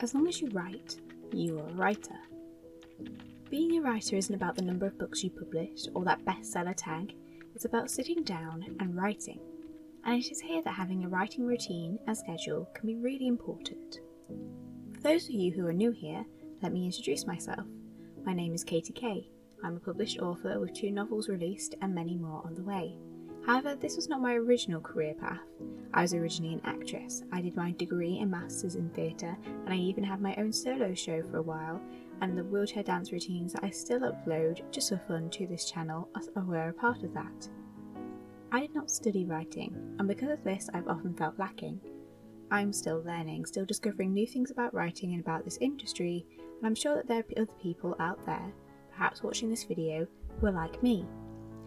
As long as you write, you are a writer. Being a writer isn't about the number of books you published or that bestseller tag, it's about sitting down and writing. And it is here that having a writing routine and schedule can be really important. For those of you who are new here, let me introduce myself. My name is K.T.KAYE. I'm a published author with 2 novels released and many more on the way. However, this was not my original career path. I was originally an actress. I did my degree and masters in theatre, and I even had my own solo show for a while, and the wheelchair dance routines that I still upload just for fun to this channel were a part of that. I did not study writing, and because of this I've often felt lacking. I'm still learning, still discovering new things about writing and about this industry, and I'm sure that there are other people out there, perhaps watching this video, who are like me,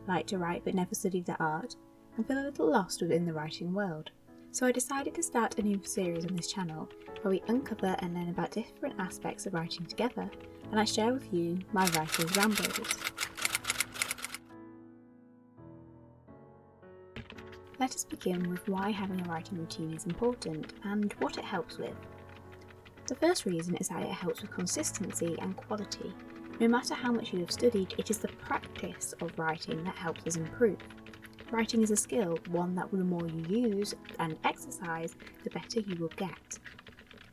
like to write but never studied the art, and feel a little lost within the writing world. So I decided to start a new series on this channel where we uncover and learn about different aspects of writing together, and I share with you my writer's rambles. Let us begin with why having a writing routine is important and what it helps with. The first reason is that it helps with consistency and quality. No matter how much you have studied, it is the practice of writing that helps us improve. Writing is a skill, one that the more you use and exercise, the better you will get.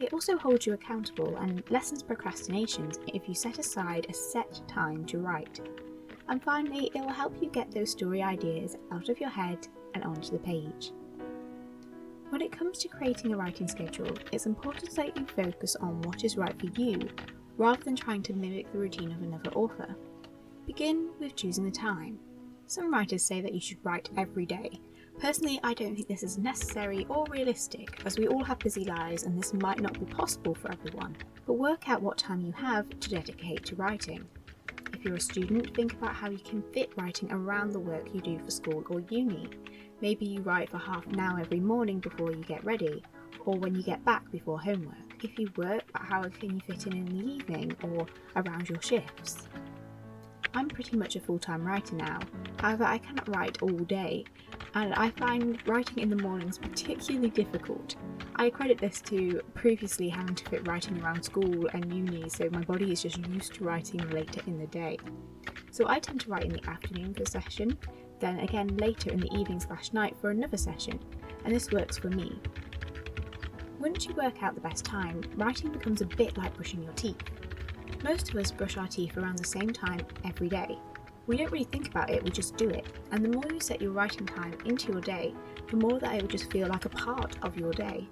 It also holds you accountable and lessens procrastinations if you set aside a set time to write. And finally, it will help you get those story ideas out of your head and onto the page. When it comes to creating a writing schedule, it's important that you focus on what is right for you, rather than trying to mimic the routine of another author. Begin with choosing the time. Some writers say that you should write every day. Personally, I don't think this is necessary or realistic, as we all have busy lives and this might not be possible for everyone. But work out what time you have to dedicate to writing. If you're a student, think about how you can fit writing around the work you do for school or uni. Maybe you write for half an hour every morning before you get ready, or when you get back before homework. If you work, how can you fit in the evening or around your shifts? I'm pretty much a full-time writer now, however I cannot write all day, and I find writing in the mornings particularly difficult. I credit this to previously having to fit writing around school and uni, so my body is just used to writing later in the day. So I tend to write in the afternoon for a session, then again later in the evening/night for another session, and this works for me. Once you work out the best time, writing becomes a bit like brushing your teeth. Most of us brush our teeth around the same time every day. We don't really think about it, we just do it. And the more you set your writing time into your day, the more that it will just feel like a part of your day.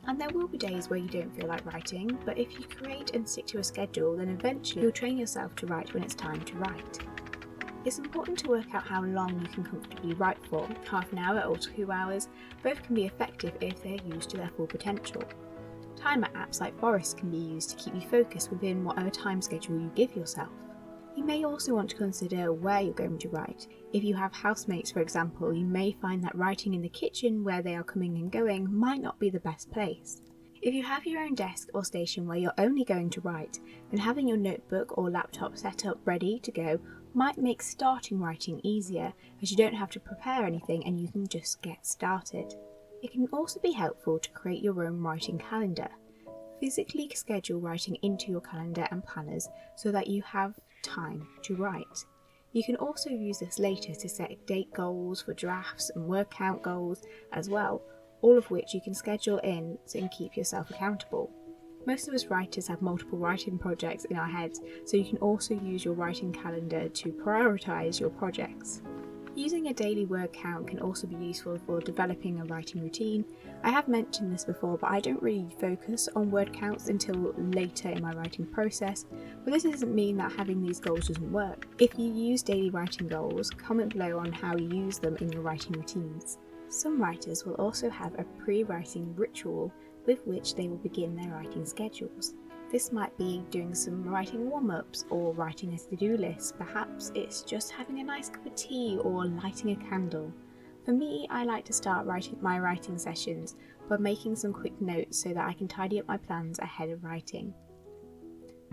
And there will be days where you don't feel like writing, but if you create and stick to a schedule, then eventually you'll train yourself to write when it's time to write. It's important to work out how long you can comfortably write for. Half an hour or 2 hours, both can be effective if they're used to their full potential. Timer apps like Forest can be used to keep you focused within whatever time schedule you give yourself. You may also want to consider where you're going to write. If you have housemates, for example, you may find that writing in the kitchen where they are coming and going might not be the best place. If you have your own desk or station where you're only going to write, then having your notebook or laptop set up ready to go might make starting writing easier, as you don't have to prepare anything and you can just get started. It can also be helpful to create your own writing calendar. Physically schedule writing into your calendar and planners so that you have time to write. You can also use this later to set date goals for drafts and word count goals as well, all of which you can schedule in and keep yourself accountable. Most of us writers have multiple writing projects in our heads, so you can also use your writing calendar to prioritise your projects. Using a daily word count can also be useful for developing a writing routine. I have mentioned this before, but I don't really focus on word counts until later in my writing process, but this doesn't mean that having these goals doesn't work. If you use daily writing goals, comment below on how you use them in your writing routines. Some writers will also have a pre-writing ritual with which they will begin their writing schedules. This might be doing some writing warm-ups or writing a to-do list. Perhaps it's just having a nice cup of tea or lighting a candle. For me, I like to start my writing sessions by making some quick notes so that I can tidy up my plans ahead of writing.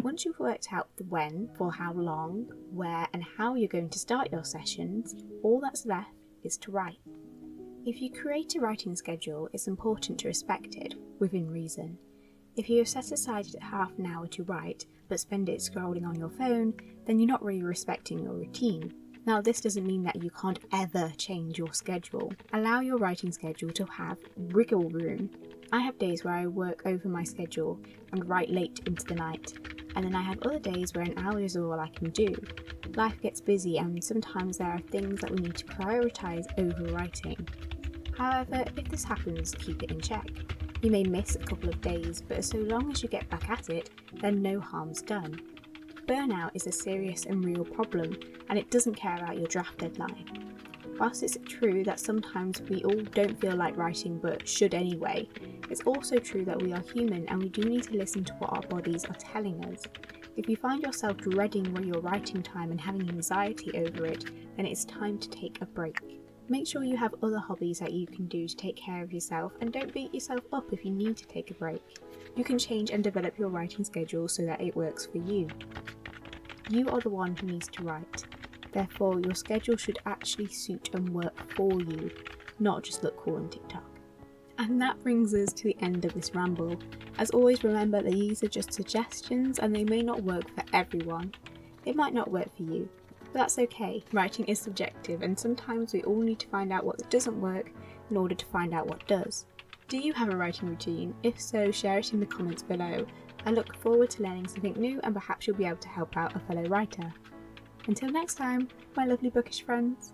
Once you've worked out the when, for how long, where and how you're going to start your sessions, all that's left is to write. If you create a writing schedule, it's important to respect it within reason. If you have set aside half an hour to write, but spend it scrolling on your phone, then you're not really respecting your routine. Now, this doesn't mean that you can't ever change your schedule. Allow your writing schedule to have wriggle room. I have days where I work over my schedule and write late into the night, and then I have other days where an hour is all I can do. Life gets busy and sometimes there are things that we need to prioritise over writing. However, if this happens, keep it in check. You may miss a couple of days, but so long as you get back at it, then no harm's done. Burnout is a serious and real problem, and it doesn't care about your draft deadline. Whilst it's true that sometimes we all don't feel like writing but should anyway, it's also true that we are human and we do need to listen to what our bodies are telling us. If you find yourself dreading your writing time and having anxiety over it, then it's time to take a break. Make sure you have other hobbies that you can do to take care of yourself, and don't beat yourself up if you need to take a break. You can change and develop your writing schedule so that it works for you. You are the one who needs to write. Therefore, your schedule should actually suit and work for you, not just look cool on TikTok. And that brings us to the end of this ramble. As always, remember that these are just suggestions and they may not work for everyone. It might not work for you, but that's okay. Writing is subjective and sometimes we all need to find out what doesn't work in order to find out what does. Do you have a writing routine? If so, share it in the comments below. I look forward to learning something new and perhaps you'll be able to help out a fellow writer. Until next time, my lovely bookish friends.